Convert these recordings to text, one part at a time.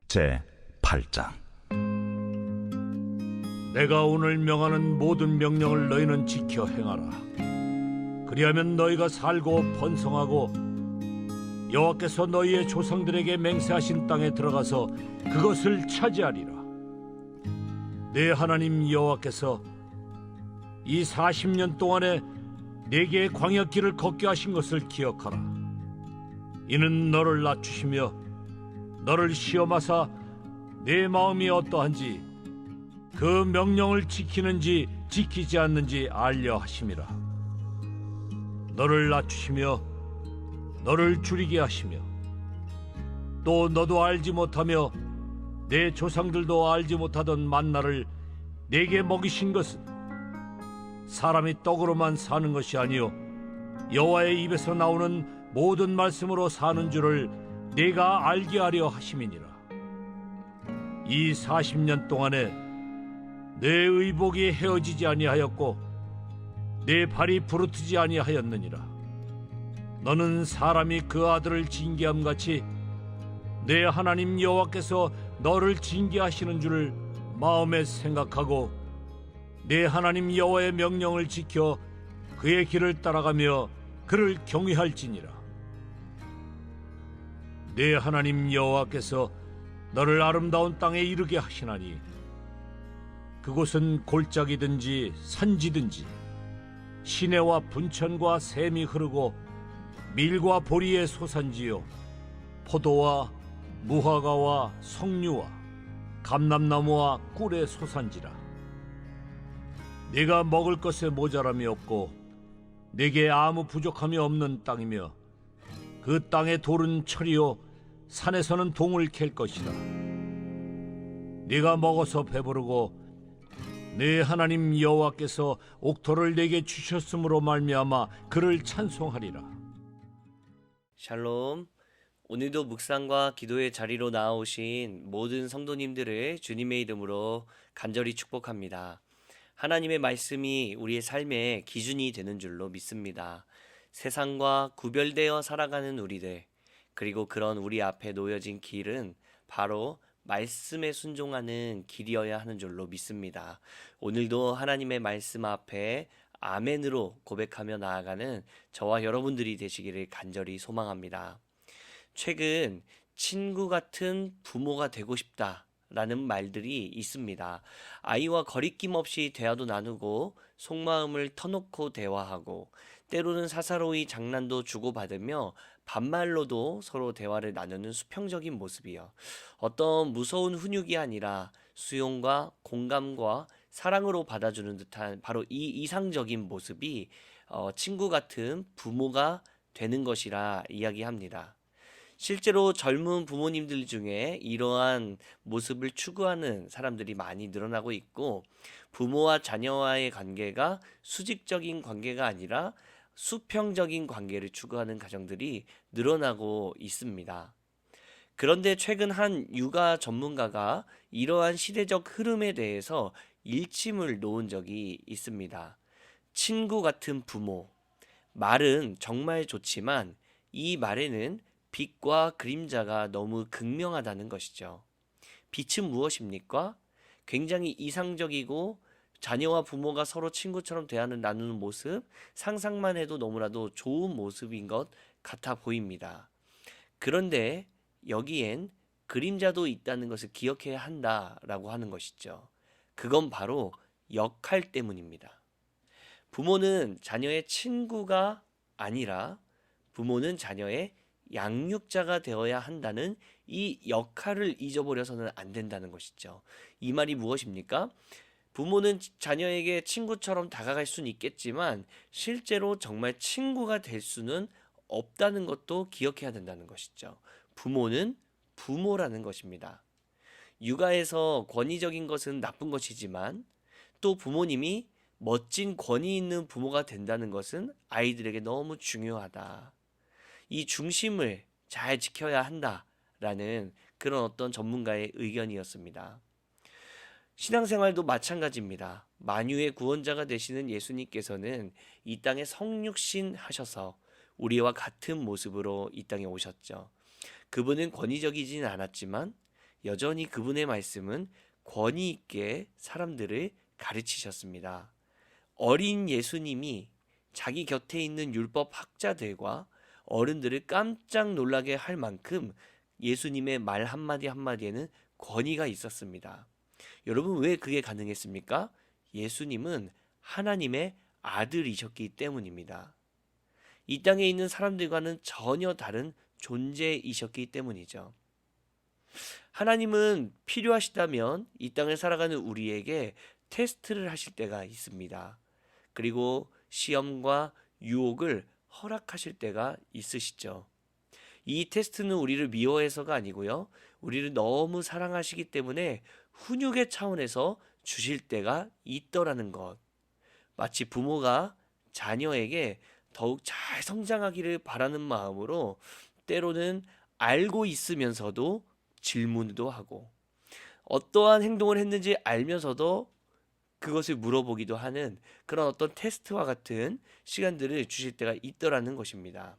제 8장. 내가 오늘 명하는 모든 명령을 너희는 지켜 행하라. 그리하면 너희가 살고 번성하고 여호와께서 너희의 조상들에게 맹세하신 땅에 들어가서 그것을 차지하리라. 내 하나님 여호와께서 이 40년 동안에 내게 광야 길을 걷게 하신 것을 기억하라. 이는 너를 낮추시며 너를 시험하사 내 마음이 어떠한지 그 명령을 지키는지 지키지 않는지 알려 하심이라. 너를 낮추시며 너를 줄이게 하시며 또 너도 알지 못하며 내 조상들도 알지 못하던 만나를 내게 먹이신 것은 사람이 떡으로만 사는 것이 아니요 여호와의 입에서 나오는 모든 말씀으로 사는 줄을 내가 알게 하려 하심이니라. 이 40년 동안에 내 의복이 헤어지지 아니하였고 내 발이 부르트지 아니하였느니라. 너는 사람이 그 아들을 징계함 같이 내 하나님 여호와께서 너를 징계하시는 줄을 마음에 생각하고 내 하나님 여호와의 명령을 지켜 그의 길을 따라가며 그를 경외할지니라. 내 하나님 여호와께서 너를 아름다운 땅에 이르게 하시나니 그곳은 골짜기든지 산지든지 시내와 분천과 샘이 흐르고 밀과 보리의 소산지요 포도와 무화과와 석류와 감람나무와 꿀의 소산지라. 네가 먹을 것에 모자람이 없고 네게 아무 부족함이 없는 땅이며 그 땅의 돌은 철이요 산에서는 동을 캘 것이라. 네가 먹어서 배부르고 네 하나님 여호와께서 옥토를 내게 주셨으므로 말미암아 그를 찬송하리라. 샬롬. 오늘도 묵상과 기도의 자리로 나아오신 모든 성도님들을 주님의 이름으로 간절히 축복합니다. 하나님의 말씀이 우리의 삶의 기준이 되는 줄로 믿습니다. 세상과 구별되어 살아가는 우리들, 그리고 그런 우리 앞에 놓여진 길은 바로 말씀에 순종하는 길이어야 하는 줄로 믿습니다. 오늘도 하나님의 말씀 앞에 아멘으로 고백하며 나아가는 저와 여러분들이 되시기를 간절히 소망합니다. 최근 친구 같은 부모가 되고 싶다라는 말들이 있습니다. 아이와 거리낌 없이 대화도 나누고 속마음을 터놓고 대화하고 때로는 사사로이 장난도 주고받으며 반말로도 서로 대화를 나누는 수평적인 모습이요. 어떤 무서운 훈육이 아니라 수용과 공감과 사랑으로 받아주는 듯한 바로 이 이상적인 모습이 친구 같은 부모가 되는 것이라 이야기합니다. 실제로 젊은 부모님들 중에 이러한 모습을 추구하는 사람들이 많이 늘어나고 있고, 부모와 자녀와의 관계가 수직적인 관계가 아니라 수평적인 관계를 추구하는 가정들이 늘어나고 있습니다. 그런데 최근 한 육아 전문가가 이러한 시대적 흐름에 대해서 일침을 놓은 적이 있습니다. 친구 같은 부모. 말은 정말 좋지만 이 말에는 빛과 그림자가 너무 극명하다는 것이죠. 빛은 무엇입니까? 굉장히 이상적이고 자녀와 부모가 서로 친구처럼 대화를 나누는 모습, 상상만 해도 너무나도 좋은 모습인 것 같아 보입니다. 그런데 여기엔 그림자도 있다는 것을 기억해야 한다라고 하는 것이죠. 그건 바로 역할 때문입니다. 부모는 자녀의 친구가 아니라 부모는 자녀의 양육자가 되어야 한다는 이 역할을 잊어버려서는 안 된다는 것이죠. 이 말이 무엇입니까? 부모는 자녀에게 친구처럼 다가갈 수는 있겠지만 실제로 정말 친구가 될 수는 없다는 것도 기억해야 된다는 것이죠. 부모는 부모라는 것입니다. 육아에서 권위적인 것은 나쁜 것이지만 또 부모님이 멋진 권위 있는 부모가 된다는 것은 아이들에게 너무 중요하다. 이 중심을 잘 지켜야 한다라는 그런 어떤 전문가의 의견이었습니다. 신앙생활도 마찬가지입니다. 만유의 구원자가 되시는 예수님께서는 이 땅에 성육신 하셔서 우리와 같은 모습으로 이 땅에 오셨죠. 그분은 권위적이지는 않았지만 여전히 그분의 말씀은 권위 있게 사람들을 가르치셨습니다. 어린 예수님이 자기 곁에 있는 율법 학자들과 어른들을 깜짝 놀라게 할 만큼 예수님의 말 한마디 한마디에는 권위가 있었습니다. 여러분, 왜 그게 가능했습니까? 예수님은 하나님의 아들이셨기 때문입니다. 이 땅에 있는 사람들과는 전혀 다른 존재이셨기 때문이죠. 하나님은 필요하시다면 이 땅을 살아가는 우리에게 테스트를 하실 때가 있습니다. 그리고 시험과 유혹을 허락하실 때가 있으시죠. 이 테스트는 우리를 미워해서가 아니고요. 우리를 너무 사랑하시기 때문에 훈육의 차원에서 주실 때가 있더라는 것. 마치 부모가 자녀에게 더욱 잘 성장하기를 바라는 마음으로 때로는 알고 있으면서도 질문도 하고 어떠한 행동을 했는지 알면서도 그것을 물어보기도 하는 그런 어떤 테스트와 같은 시간들을 주실 때가 있더라는 것입니다.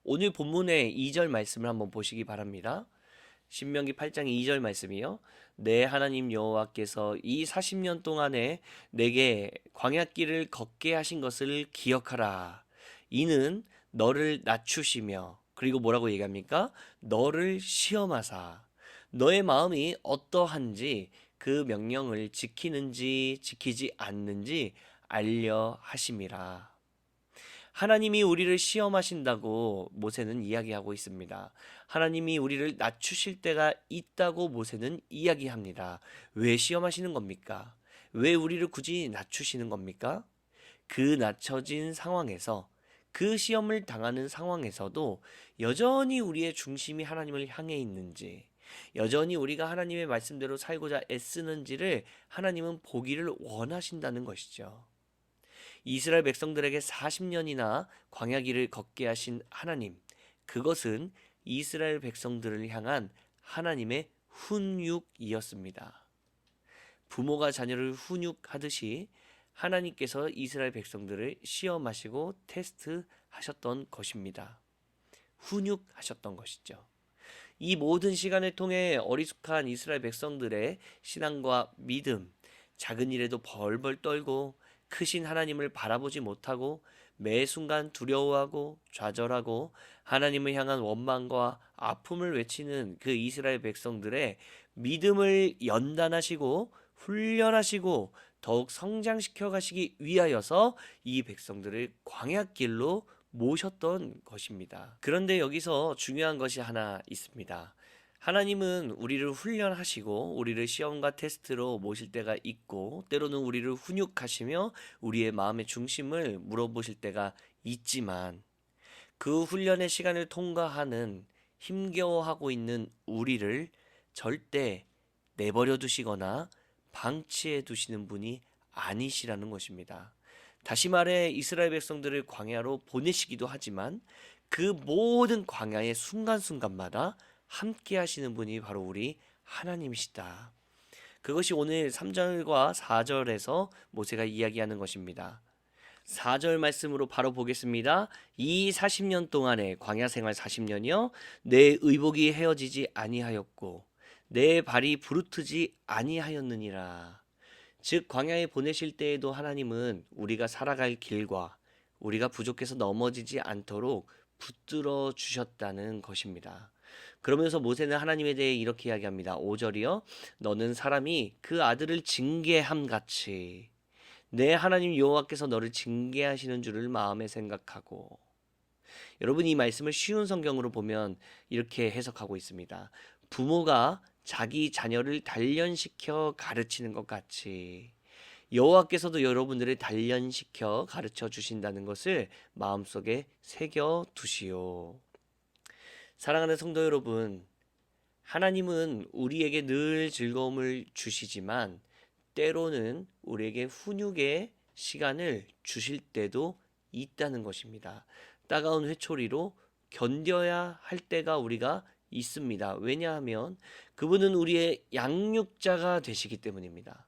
오늘 본문의 2절 말씀을 한번 보시기 바랍니다. 신명기 8장 2절 말씀이요. 내 하나님 여호와께서 이 40년 동안에 내게 광야길을 걷게 하신 것을 기억하라. 이는 너를 낮추시며, 그리고 뭐라고 얘기합니까? 너를 시험하사 너의 마음이 어떠한지 그 명령을 지키는지 지키지 않는지 알려 하심이라. 하나님이 우리를 시험하신다고 모세는 이야기하고 있습니다. 하나님이 우리를 낮추실 때가 있다고 모세는 이야기합니다. 왜 시험하시는 겁니까? 왜 우리를 굳이 낮추시는 겁니까? 그 낮춰진 상황에서, 그 시험을 당하는 상황에서도 여전히 우리의 중심이 하나님을 향해 있는지, 여전히 우리가 하나님의 말씀대로 살고자 애쓰는지를 하나님은 보기를 원하신다는 것이죠. 이스라엘 백성들에게 40년이나 광야길을 걷게 하신 하나님, 그것은 이스라엘 백성들을 향한 하나님의 훈육이었습니다. 부모가 자녀를 훈육하듯이 하나님께서 이스라엘 백성들을 시험하시고 테스트하셨던 것입니다. 훈육하셨던 것이죠. 이 모든 시간을 통해 어리숙한 이스라엘 백성들의 신앙과 믿음, 작은 일에도 벌벌 떨고 크신 하나님을 바라보지 못하고 매 순간 두려워하고 좌절하고 하나님을 향한 원망과 아픔을 외치는 그 이스라엘 백성들의 믿음을 연단하시고 훈련하시고 더욱 성장시켜 가시기 위하여서 이 백성들을 광야길로 모셨던 것입니다. 그런데 여기서 중요한 것이 하나 있습니다. 하나님은 우리를 훈련하시고 우리를 시험과 테스트로 모실 때가 있고 때로는 우리를 훈육하시며 우리의 마음의 중심을 물어보실 때가 있지만 그 훈련의 시간을 통과하는 힘겨워하고 있는 우리를 절대 내버려 두시거나 방치해 두시는 분이 아니시라는 것입니다. 다시 말해 이스라엘 백성들을 광야로 보내시기도 하지만 그 모든 광야의 순간순간마다 함께 하시는 분이 바로 우리 하나님이시다. 그것이 오늘 3절과 4절에서 모세가 이야기하는 것입니다. 4절 말씀으로 바로 보겠습니다. 이 40년 동안의 광야 생활 40년이요 내 의복이 헤어지지 아니하였고 내 발이 부르트지 아니하였느니라. 즉 광야에 보내실 때에도 하나님은 우리가 살아갈 길과 우리가 부족해서 넘어지지 않도록 붙들어 주셨다는 것입니다. 그러면서 모세는 하나님에 대해 이렇게 이야기합니다. 5절이요. 너는 사람이 그 아들을 징계함 같이 내 하나님 여호와께서 너를 징계하시는 줄을 마음에 생각하고. 여러분 이 말씀을 쉬운 성경으로 보면 이렇게 해석하고 있습니다. 부모가 자기 자녀를 단련시켜 가르치는 것 같이 여호와께서도 여러분들을 단련시켜 가르쳐 주신다는 것을 마음속에 새겨 두시오. 사랑하는 성도 여러분, 하나님은 우리에게 늘 즐거움을 주시지만 때로는 우리에게 훈육의 시간을 주실 때도 있다는 것입니다. 따가운 회초리로 견뎌야 할 때가 우리가 있습니다. 왜냐하면 그분은 우리의 양육자가 되시기 때문입니다.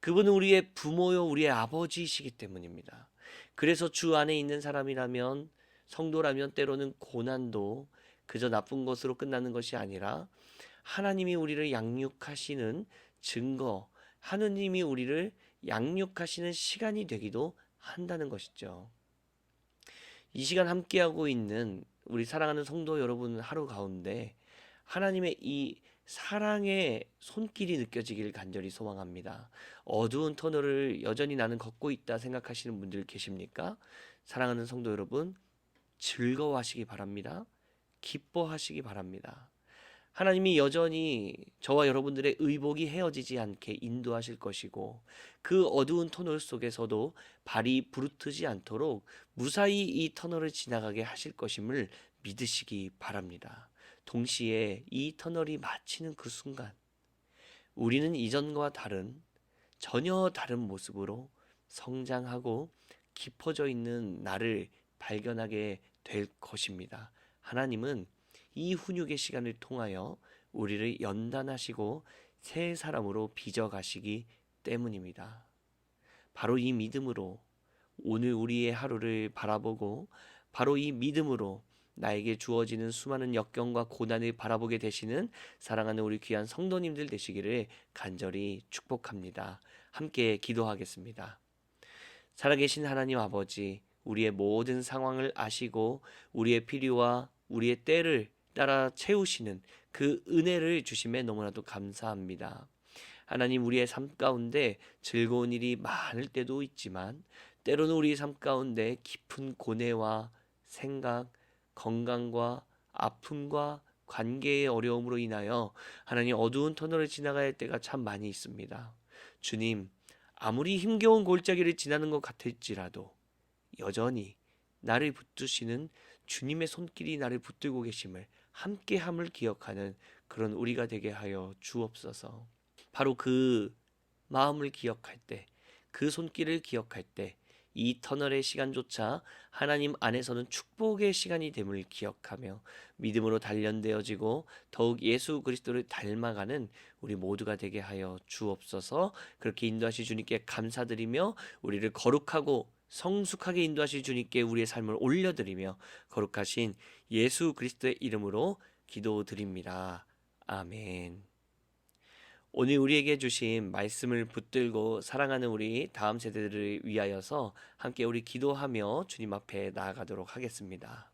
그분은 우리의 부모요, 우리의 아버지이시기 때문입니다. 그래서 주 안에 있는 사람이라면, 성도라면 때로는 고난도 그저 나쁜 것으로 끝나는 것이 아니라 하나님이 우리를 양육하시는 증거, 하느님이 우리를 양육하시는 시간이 되기도 한다는 것이죠. 이 시간 함께하고 있는 우리 사랑하는 성도 여러분 하루 가운데 하나님의 이 사랑의 손길이 느껴지길 간절히 소망합니다. 어두운 터널을 여전히 나는 걷고 있다 생각하시는 분들 계십니까? 사랑하는 성도 여러분, 즐거워하시기 바랍니다. 기뻐하시기 바랍니다. 하나님이 여전히 저와 여러분들의 의복이 헤어지지 않게 인도하실 것이고, 그 어두운 터널 속에서도 발이 부르트지 않도록 무사히 이 터널을 지나가게 하실 것임을 믿으시기 바랍니다. 동시에 이 터널이 마치는 그 순간 우리는 이전과 다른, 전혀 다른 모습으로 성장하고 깊어져 있는 나를 발견하게 될 것입니다. 하나님은 이 훈육의 시간을 통하여 우리를 연단하시고 새 사람으로 빚어가시기 때문입니다. 바로 이 믿음으로 오늘 우리의 하루를 바라보고, 바로 이 믿음으로 나에게 주어지는 수많은 역경과 고난을 바라보게 되시는 사랑하는 우리 귀한 성도님들 되시기를 간절히 축복합니다. 함께 기도하겠습니다. 살아계신 하나님 아버지, 우리의 모든 상황을 아시고 우리의 필요와 우리의 때를 따라 채우시는 그 은혜를 주심에 너무나도 감사합니다. 하나님, 우리의 삶 가운데 즐거운 일이 많을 때도 있지만 때로는 우리 삶 가운데 깊은 고뇌와 생각, 건강과 아픔과 관계의 어려움으로 인하여 하나님 어두운 터널을 지나가야 할 때가 참 많이 있습니다. 주님, 아무리 힘겨운 골짜기를 지나는 것 같을지라도 여전히 나를 붙드시는 주님의 손길이 나를 붙들고 계심을, 함께함을 기억하는 그런 우리가 되게 하여 주옵소서. 바로 그 마음을 기억할 때, 그 손길을 기억할 때 이 터널의 시간조차 하나님 안에서는 축복의 시간이 됨을 기억하며 믿음으로 단련되어지고 더욱 예수 그리스도를 닮아가는 우리 모두가 되게 하여 주옵소서. 그렇게 인도하실 주님께 감사드리며 우리를 거룩하고 성숙하게 인도하실 주님께 우리의 삶을 올려드리며 거룩하신 예수 그리스도의 이름으로 기도드립니다. 아멘. 오늘 우리에게 주신 말씀을 붙들고 사랑하는 우리 다음 세대들을 위하여서 함께 우리 기도하며 주님 앞에 나아가도록 하겠습니다.